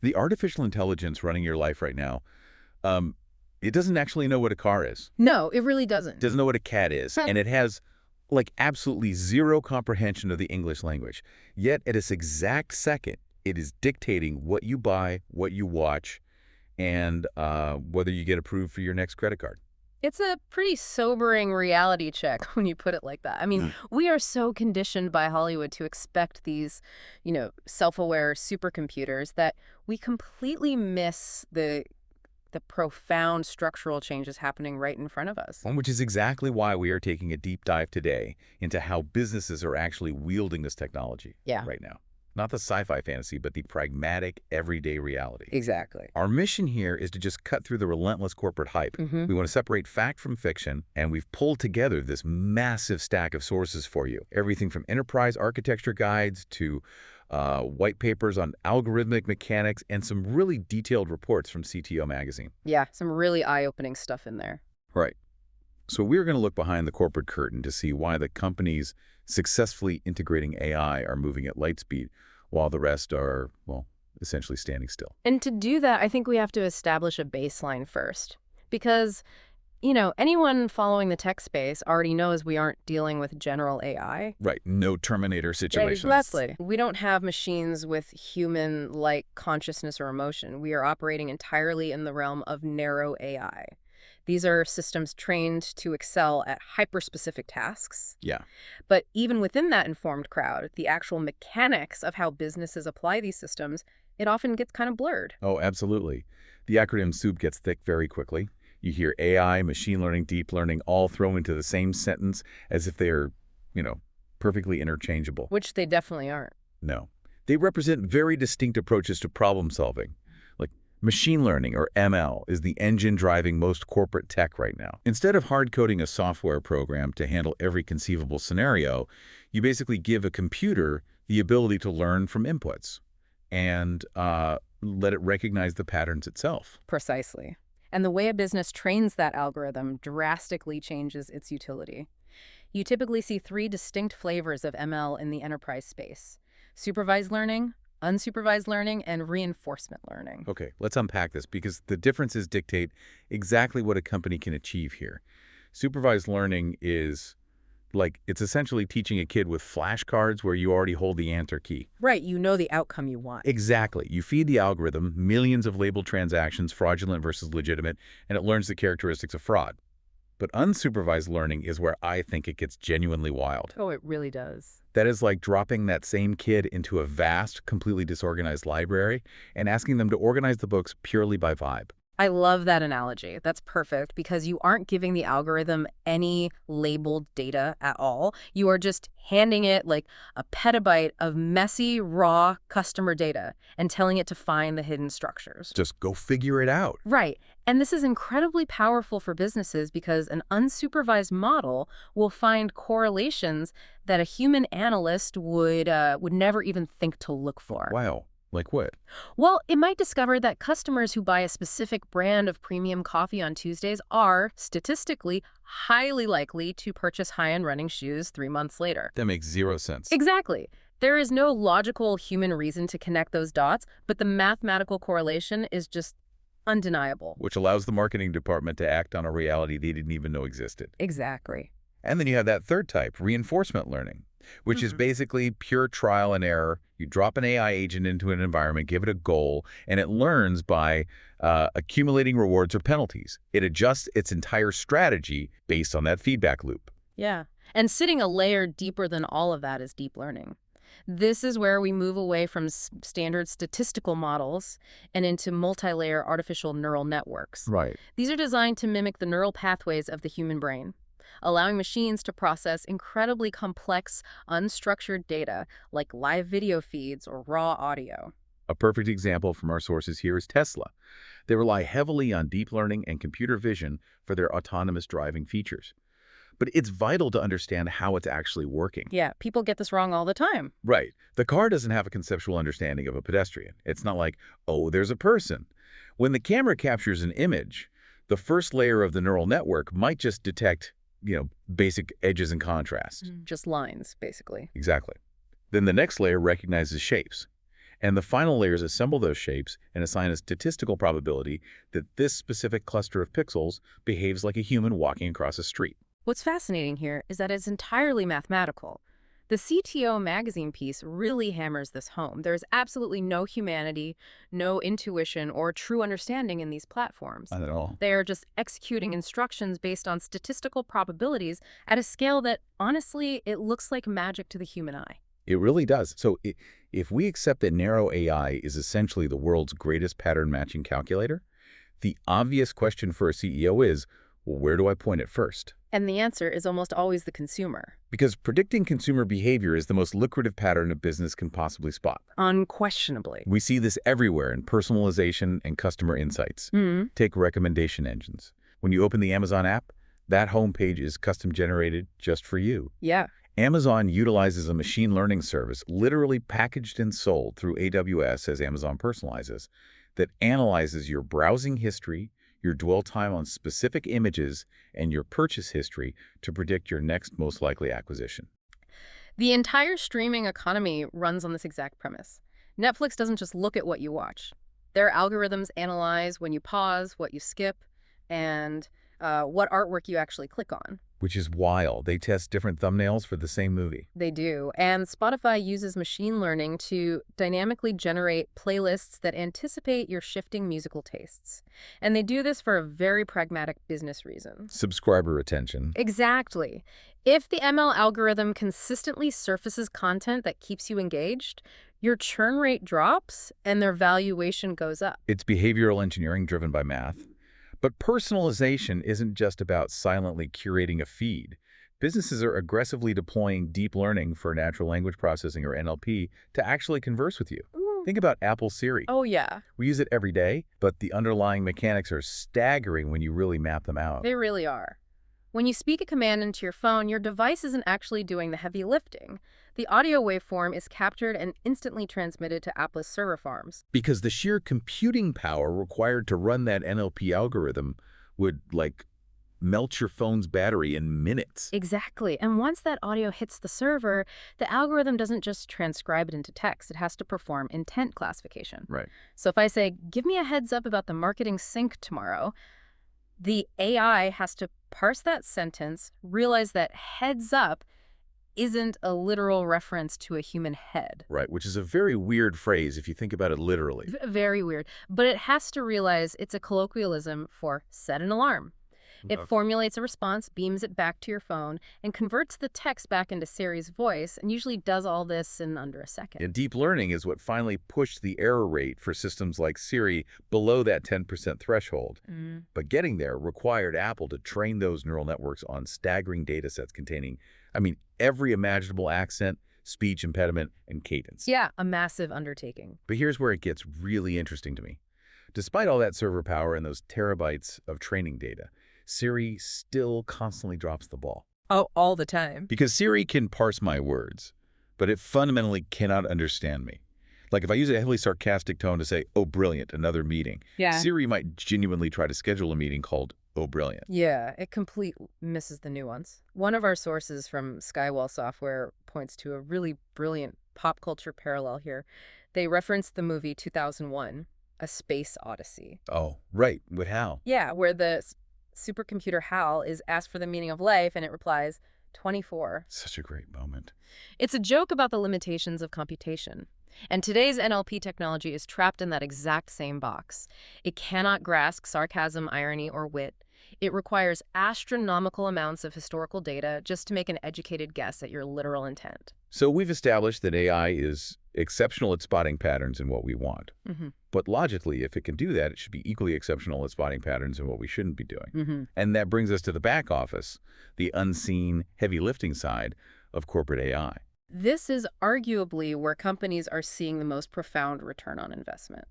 The artificial intelligence running your life right now, um, it doesn't actually know what a car is. No, it really doesn't. Doesn't know what a cat is. And it has, like, absolutely zero comprehension of the English language. Yet, at this exact second, it is dictating what you buy, what you watch, and whether you get approved for your next credit card. It's a pretty sobering reality check when you put it like that. I mean, we are so conditioned by Hollywood to expect these, self-aware supercomputers that we completely miss the profound structural changes happening right in front of us. Which is exactly why we are taking a deep dive today into how businesses are actually wielding this technology right now. Not the sci-fi fantasy, but the pragmatic, everyday reality. Exactly. Our mission here is to just cut through the relentless corporate hype. We want to separate fact from fiction, and we've pulled together this massive stack of sources for you. Everything from enterprise architecture guides to white papers on algorithmic mechanics and some really detailed reports from CTO magazine. Yeah, some really eye-opening stuff in there. Right. So we're going to look behind the corporate curtain to see why the companies successfully integrating AI are moving at light speed, while the rest are, well, essentially standing still. And to do that, I think we have to establish a baseline first. Because, anyone following the tech space already knows we aren't dealing with general AI. Right. No Terminator situations. Exactly. We don't have machines with human-like consciousness or emotion. We are operating entirely in the realm of narrow AI. These are systems trained to excel at hyper-specific tasks. Yeah. But even within that informed crowd, the actual mechanics of how businesses apply these systems, it often gets kind of blurred. Oh, absolutely. The acronym soup gets thick very quickly. You hear AI, machine learning, deep learning all thrown into the same sentence as if they are, perfectly interchangeable. Which they definitely aren't. No. They represent very distinct approaches to problem solving. Machine learning, or ML, is the engine driving most corporate tech right now. Instead of hard-coding a software program to handle every conceivable scenario, you basically give a computer the ability to learn from inputs and let it recognize the patterns itself. Precisely. And the way a business trains that algorithm drastically changes its utility. You typically see 3 distinct flavors of ML in the enterprise space: supervised learning, unsupervised learning, and reinforcement learning. Okay, let's unpack this because the differences dictate exactly what a company can achieve here. Supervised learning is it's essentially teaching a kid with flashcards where you already hold the answer key. Right, you know the outcome you want. Exactly. You feed the algorithm millions of labeled transactions, fraudulent versus legitimate, and it learns the characteristics of fraud. But unsupervised learning is where I think it gets genuinely wild. Oh, it really does. That is like dropping that same kid into a vast, completely disorganized library and asking them to organize the books purely by vibe. I love that analogy. That's perfect because you aren't giving the algorithm any labeled data at all. You are just handing it like a petabyte of messy, raw customer data and telling it to find the hidden structures. Just go figure it out. Right. And this is incredibly powerful for businesses because an unsupervised model will find correlations that a human analyst would never even think to look for. Wow. Like what? Well, it might discover that customers who buy a specific brand of premium coffee on Tuesdays are, statistically, highly likely to purchase high-end running shoes 3 months later. That makes zero sense. Exactly. There is no logical human reason to connect those dots, but the mathematical correlation is just undeniable. Which allows the marketing department to act on a reality they didn't even know existed. Exactly. And then you have that third type, reinforcement learning, which is basically pure trial and error. You drop an AI agent into an environment, give it a goal, and it learns by accumulating rewards or penalties. It adjusts its entire strategy based on that feedback loop. Yeah. And sitting a layer deeper than all of that is deep learning. This is where we move away from standard statistical models and into multi-layer artificial neural networks. Right. These are designed to mimic the neural pathways of the human brain, allowing machines to process incredibly complex, unstructured data like live video feeds or raw audio. A perfect example from our sources here is Tesla. They rely heavily on deep learning and computer vision for their autonomous driving features. But it's vital to understand how it's actually working. Yeah, people get this wrong all the time. Right. The car doesn't have a conceptual understanding of a pedestrian. It's not like, oh, there's a person. When the camera captures an image, the first layer of the neural network might just detect basic edges and contrasts. Just lines, basically. Exactly. Then the next layer recognizes shapes. And the final layers assemble those shapes and assign a statistical probability that this specific cluster of pixels behaves like a human walking across a street. What's fascinating here is that it's entirely mathematical. The CTO magazine piece really hammers this home. There's absolutely no humanity, no intuition, or true understanding in these platforms. Not at all. They are just executing instructions based on statistical probabilities at a scale that, honestly, it looks like magic to the human eye. It really does. So if we accept that narrow AI is essentially the world's greatest pattern matching calculator, the obvious question for a CEO is, well, where do I point it first? And the answer is almost always the consumer. Because predicting consumer behavior is the most lucrative pattern a business can possibly spot. Unquestionably. We see this everywhere in personalization and customer insights. Take recommendation engines. When you open the Amazon app, that homepage is custom generated just for you. Yeah. Amazon utilizes a machine learning service literally packaged and sold through AWS as Amazon Personalizes that analyzes your browsing history, your dwell time on specific images, and your purchase history to predict your next most likely acquisition. The entire streaming economy runs on this exact premise. Netflix doesn't just look at what you watch. Their algorithms analyze when you pause, what you skip, and what artwork you actually click on. Which is wild. They test different thumbnails for the same movie. They do. And Spotify uses machine learning to dynamically generate playlists that anticipate your shifting musical tastes. And they do this for a very pragmatic business reason. Subscriber retention. Exactly. If the ML algorithm consistently surfaces content that keeps you engaged, your churn rate drops and their valuation goes up. It's behavioral engineering driven by math. But personalization isn't just about silently curating a feed. Businesses are aggressively deploying deep learning for natural language processing, or NLP, to actually converse with you. Think about Apple Siri. Oh, yeah. We use it every day, but the underlying mechanics are staggering when you really map them out. They really are. When you speak a command into your phone, your device isn't actually doing the heavy lifting. The audio waveform is captured and instantly transmitted to Apple's server farms. Because the sheer computing power required to run that NLP algorithm would, melt your phone's battery in minutes. Exactly. And once that audio hits the server, the algorithm doesn't just transcribe it into text. It has to perform intent classification. Right. So if I say, give me a heads up about the marketing sync tomorrow, the AI has to parse that sentence, realize that heads up isn't a literal reference to a human head. Right, which is a very weird phrase if you think about it literally. Very weird. But it has to realize it's a colloquialism for set an alarm. It formulates a response, beams it back to your phone, and converts the text back into Siri's voice, and usually does all this in under a second. And deep learning is what finally pushed the error rate for systems like Siri below that 10% threshold. But getting there required Apple to train those neural networks on staggering data sets containing, every imaginable accent, speech impediment, and cadence. Yeah, a massive undertaking. But here's where it gets really interesting to me. Despite all that server power and those terabytes of training data, Siri still constantly drops the ball. Oh, all the time. Because Siri can parse my words, but it fundamentally cannot understand me. Like if I use a heavily sarcastic tone to say, oh, brilliant, another meeting, Siri might genuinely try to schedule a meeting called Oh, brilliant. Yeah, it completely misses the nuance. One of our sources from Skywall Software points to a really brilliant pop culture parallel here. They referenced the movie 2001, A Space Odyssey. Oh, right. With Hal. Yeah, where the supercomputer Hal is asked for the meaning of life, and it replies, 24. Such a great moment. It's a joke about the limitations of computation. And today's NLP technology is trapped in that exact same box. It cannot grasp sarcasm, irony, or wit. It requires astronomical amounts of historical data just to make an educated guess at your literal intent. So we've established that AI is exceptional at spotting patterns in what we want. But logically, if it can do that, it should be equally exceptional at spotting patterns in what we shouldn't be doing. And that brings us to the back office, the unseen, heavy lifting side of corporate AI. This is arguably where companies are seeing the most profound return on investment.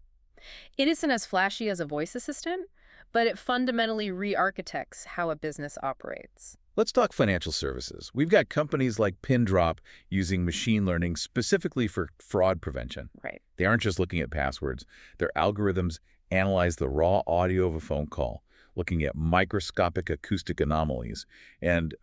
It isn't as flashy as a voice assistant, but it fundamentally re-architects how a business operates. Let's talk financial services. We've got companies like PinDrop using machine learning specifically for fraud prevention. Right. They aren't just looking at passwords. Their algorithms analyze the raw audio of a phone call, looking at microscopic acoustic anomalies and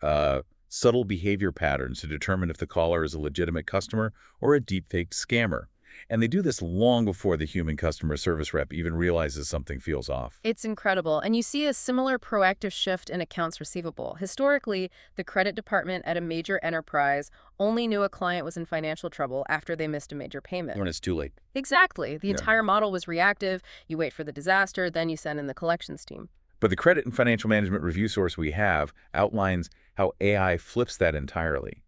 subtle behavior patterns to determine if the caller is a legitimate customer or a deep-faked scammer. And they do this long before the human customer service rep even realizes something feels off. It's incredible. And you see a similar proactive shift in accounts receivable. Historically, the credit department at a major enterprise only knew a client was in financial trouble after they missed a major payment. When it's too late. Exactly. The Yeah. entire model was reactive. You wait for the disaster, then you send in the collections team. But the credit and financial management review source we have outlines how AI flips that entirely.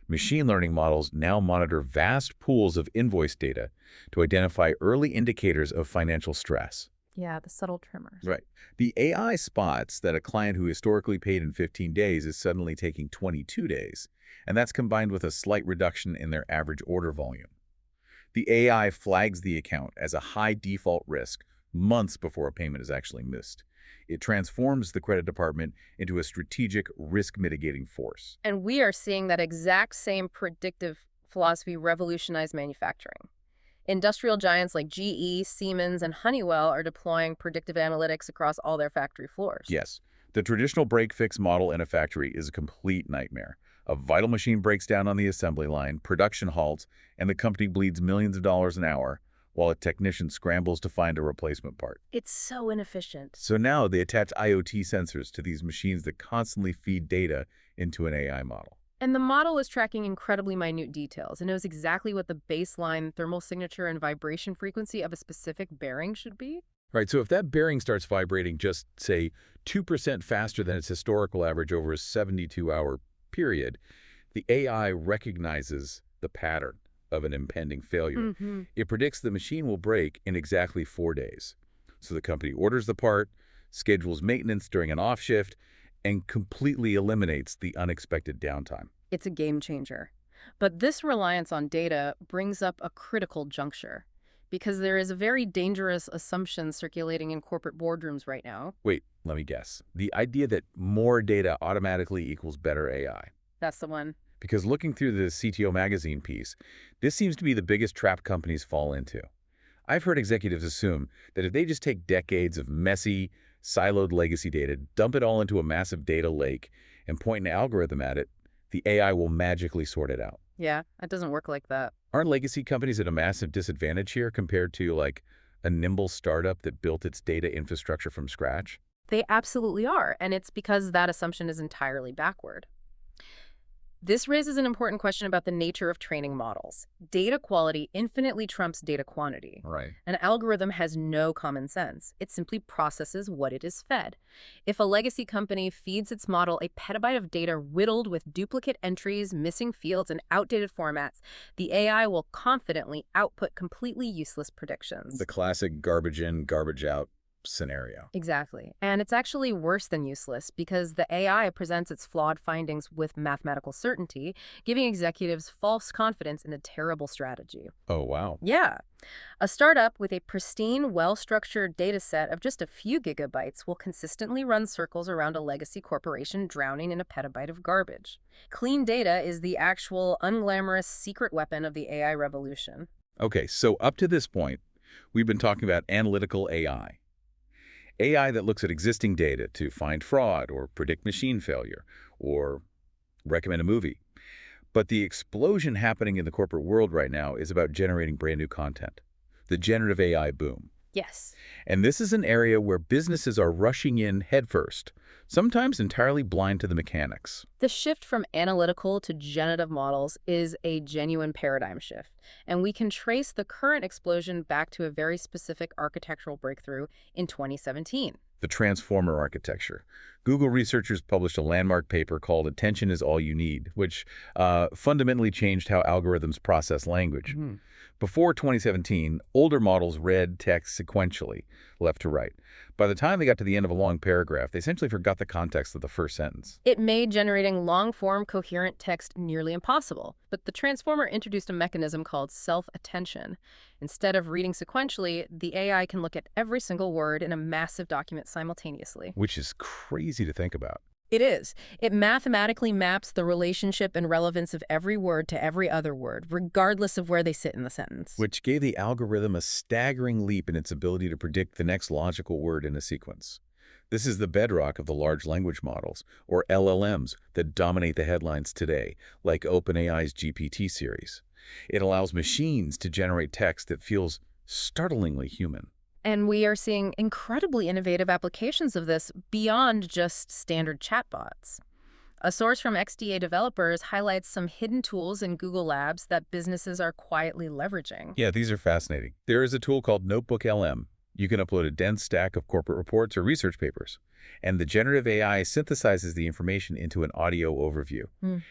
Machine learning models now monitor vast pools of invoice data to identify early indicators of financial stress. Yeah, the subtle tremors. Right. The AI spots that a client who historically paid in 15 days is suddenly taking 22 days, and that's combined with a slight reduction in their average order volume. The AI flags the account as a high default risk months before a payment is actually missed. It transforms the credit department into a strategic risk-mitigating force. And we are seeing that exact same predictive philosophy revolutionize manufacturing. Industrial giants like GE, Siemens, and Honeywell are deploying predictive analytics across all their factory floors. Yes, the traditional break-fix model in a factory is a complete nightmare. A vital machine breaks down on the assembly line, production halts, and the company bleeds millions of dollars an hour, while a technician scrambles to find a replacement part. It's so inefficient. So now they attach IoT sensors to these machines that constantly feed data into an AI model. And the model is tracking incredibly minute details. It knows exactly what the baseline thermal signature and vibration frequency of a specific bearing should be. Right, so if that bearing starts vibrating just, say, 2% faster than its historical average over a 72-hour period, the AI recognizes the pattern of an impending failure. It predicts the machine will break in exactly 4 days. So the company orders the part, schedules maintenance during an off shift, and completely eliminates the unexpected downtime. It's a game changer. But this reliance on data brings up a critical juncture, because there is a very dangerous assumption circulating in corporate boardrooms right now. Wait, let me guess. The idea that more data automatically equals better AI. That's the one. Because looking through the CTO magazine piece, this seems to be the biggest trap companies fall into. I've heard executives assume that if they just take decades of messy, siloed legacy data, dump it all into a massive data lake, and point an algorithm at it, the AI will magically sort it out. Yeah, it doesn't work like that. Aren't legacy companies at a massive disadvantage here compared to, like, a nimble startup that built its data infrastructure from scratch? They absolutely are, and it's because that assumption is entirely backward. This raises an important question about the nature of training models. Data quality infinitely trumps data quantity. Right. An algorithm has no common sense. It simply processes what it is fed. If a legacy company feeds its model a petabyte of data riddled with duplicate entries, missing fields, and outdated formats, the AI will confidently output completely useless predictions. The classic garbage in, garbage out scenario. Exactly. And it's actually worse than useless because the AI presents its flawed findings with mathematical certainty, giving executives false confidence in a terrible strategy. Oh, wow. Yeah. A startup with a pristine, well-structured data set of just a few gigabytes will consistently run circles around a legacy corporation drowning in a petabyte of garbage. Clean data is the actual unglamorous secret weapon of the AI revolution. Okay, so up to this point, we've been talking about analytical AI. AI that looks at existing data to find fraud or predict machine failure or recommend a movie. But the explosion happening in the corporate world right now is about generating brand new content. The generative AI boom. Yes. And this is an area where businesses are rushing in headfirst, sometimes entirely blind to the mechanics. The shift from analytical to generative models is a genuine paradigm shift, and we can trace the current explosion back to a very specific architectural breakthrough in 2017. The transformer architecture. Google researchers published a landmark paper called Attention is All You Need, which fundamentally changed how algorithms process language. Before 2017, older models read text sequentially, left to right. By the time they got to the end of a long paragraph, they essentially forgot the context of the first sentence. It made generating long-form, coherent text nearly impossible, but the transformer introduced a mechanism called self-attention. Instead of reading sequentially, the AI can look at every single word in a massive document simultaneously. Which is crazy to think about. It is. It mathematically maps the relationship and relevance of every word to every other word, regardless of where they sit in the sentence. Which gave the algorithm a staggering leap in its ability to predict the next logical word in a sequence. This is the bedrock of the large language models, or LLMs, that dominate the headlines today, like OpenAI's GPT series. It allows machines to generate text that feels startlingly human. And we are seeing incredibly innovative applications of this beyond just standard chatbots. A source from XDA developers highlights some hidden tools in Google Labs that businesses are quietly leveraging. Yeah, these are fascinating. There is a tool called Notebook LM. You can upload a dense stack of corporate reports or research papers, and the generative AI synthesizes the information into an audio overview.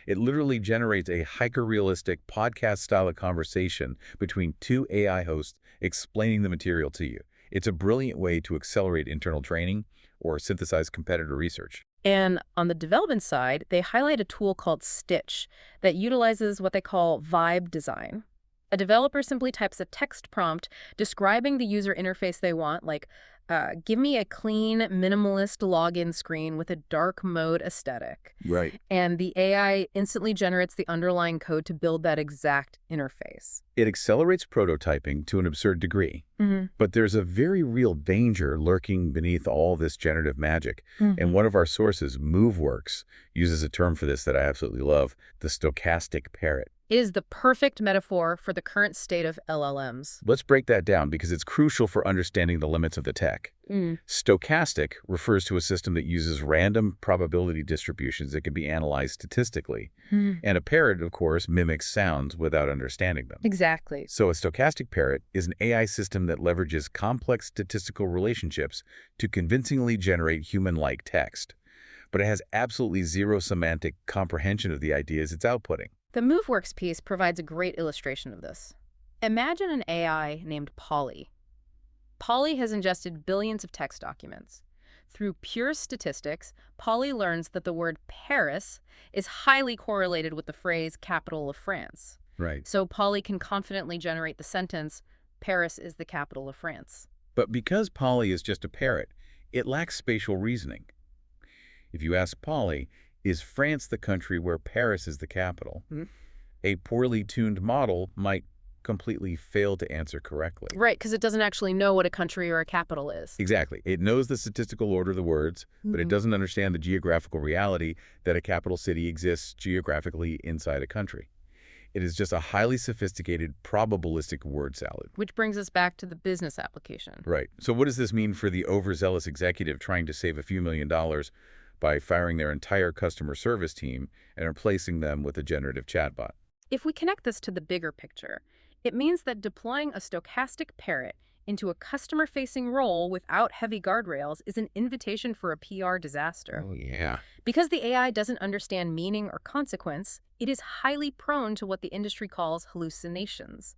It literally generates a hyper-realistic podcast-style of conversation between two AI hosts explaining the material to you. It's a brilliant way to accelerate internal training or synthesize competitor research. And on the development side, they highlight a tool called Stitch that utilizes what they call vibe design. A developer simply types a text prompt describing the user interface they want, like, give me a clean, minimalist login screen with a dark mode aesthetic. Right. And the AI instantly generates the underlying code to build that exact interface. It accelerates prototyping to an absurd degree, but there's a very real danger lurking beneath all this generative magic. And one of our sources, MoveWorks, uses a term for this that I absolutely love, the stochastic parrot. It is the perfect metaphor for the current state of LLMs. Let's break that down because it's crucial for understanding the limits of the tech. Stochastic refers to a system that uses random probability distributions that can be analyzed statistically. And a parrot, of course, mimics sounds without understanding them. Exactly. So a stochastic parrot is an AI system that leverages complex statistical relationships to convincingly generate human-like text. But it has absolutely zero semantic comprehension of the ideas it's outputting. The MoveWorks piece provides a great illustration of this. Imagine an AI named Polly. Polly has ingested billions of text documents. Through pure statistics, Polly learns that the word Paris is highly correlated with the phrase capital of France. Right. So Polly can confidently generate the sentence, Paris is the capital of France. But because Polly is just a parrot, it lacks spatial reasoning. If you ask Polly, is France the country where Paris is the capital? A poorly tuned model might completely fail to answer correctly. Right, because it doesn't actually know what a country or a capital is. Exactly. It knows the statistical order of the words, but it doesn't understand the geographical reality that a capital city exists geographically inside a country. It is just a highly sophisticated, probabilistic word salad. Which brings us back to the business application. Right. So what does this mean for the overzealous executive trying to save a few $1,000,000 by firing their entire customer service team and replacing them with a generative chatbot? If we connect this to the bigger picture, it means that deploying a stochastic parrot into a customer-facing role without heavy guardrails is an invitation for a PR disaster. Oh, yeah. Because the AI doesn't understand meaning or consequence, it is highly prone to what the industry calls hallucinations.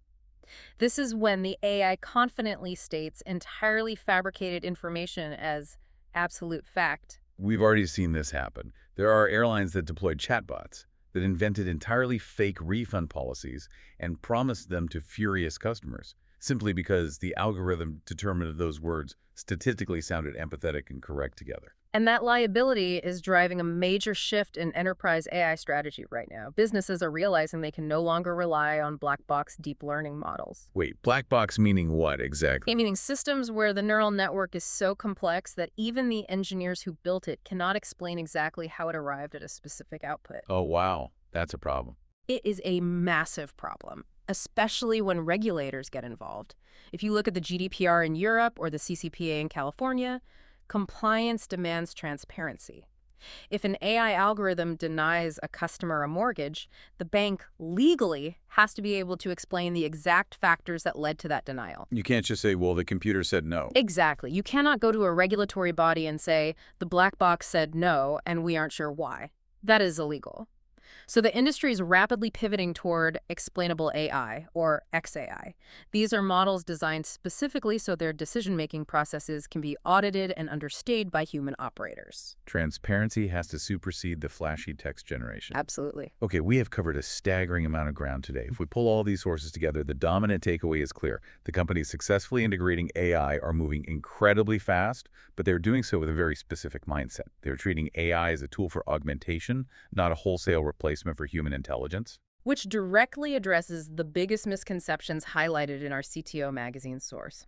This is when the AI confidently states entirely fabricated information as absolute fact. We've already seen this happen. There are airlines that deployed chatbots that invented entirely fake refund policies and promised them to furious customers, simply because the algorithm determined those words statistically sounded empathetic and correct together. And that liability is driving a major shift in enterprise AI strategy right now. Businesses are realizing they can no longer rely on black box deep learning models. Wait, black box meaning what exactly? Meaning systems where the neural network is so complex that even the engineers who built it cannot explain exactly how it arrived at a specific output. Oh, wow. That's a problem. It is a massive problem, especially when regulators get involved. If you look at the GDPR in Europe or the CCPA in California, compliance demands transparency. If an AI algorithm denies a customer a mortgage, the bank legally has to be able to explain the exact factors that led to that denial. You can't just say, well, the computer said no. Exactly. You cannot go to a regulatory body and say, the black box said no, and we aren't sure why. That is illegal. So the industry is rapidly pivoting toward explainable AI, or XAI. These are models designed specifically so their decision-making processes can be audited and understood by human operators. Transparency has to supersede the flashy text generation. Absolutely. Okay, we have covered a staggering amount of ground today. If we pull all these sources together, the dominant takeaway is clear. The companies successfully integrating AI are moving incredibly fast, but they're doing so with a very specific mindset. They're treating AI as a tool for augmentation, not a wholesale replacement for human intelligence. Which directly addresses the biggest misconceptions highlighted in our CTO magazine source.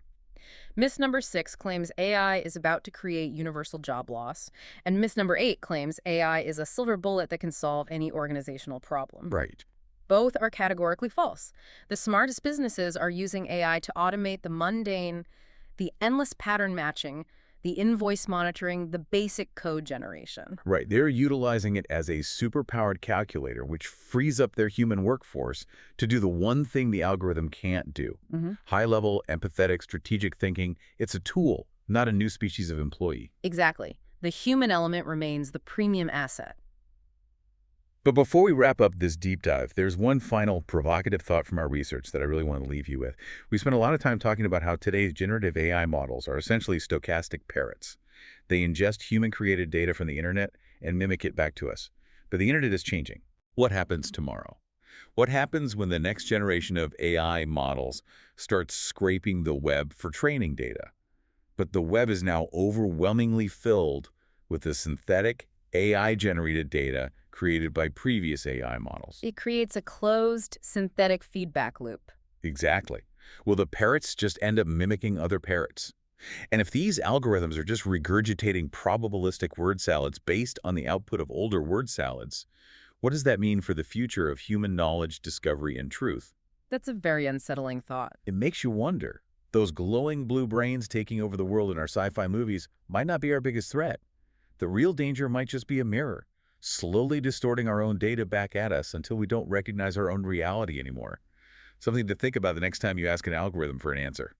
Myth number 6 claims AI is about to create universal job loss, and myth number 8 claims AI is a silver bullet that can solve any organizational problem. Right. Both are categorically false. The smartest businesses are using AI to automate the mundane, the endless pattern matching, the invoice monitoring, the basic code generation. Right, they're utilizing it as a superpowered calculator, which frees up their human workforce to do the one thing the algorithm can't do. High-level, empathetic, strategic thinking, it's a tool, not a new species of employee. Exactly. The human element remains the premium asset. But before we wrap up this deep dive, there's one final provocative thought from our research that I really want to leave you with. We spent a lot of time talking about how today's generative AI models are essentially stochastic parrots. They ingest human-created data from the internet and mimic it back to us. But the internet is changing. What happens tomorrow? What happens when the next generation of AI models starts scraping the web for training data? But the web is now overwhelmingly filled with the synthetic, AI-generated data created by previous AI models. It creates a closed, synthetic feedback loop. Exactly. Will the parrots just end up mimicking other parrots? And if these algorithms are just regurgitating probabilistic word salads based on the output of older word salads, what does that mean for the future of human knowledge, discovery, and truth? That's a very unsettling thought. It makes you wonder. Those glowing blue brains taking over the world in our sci-fi movies might not be our biggest threat. The real danger might just be a mirror, slowly distorting our own data back at us until we don't recognize our own reality anymore. Something to think about the next time you ask an algorithm for an answer.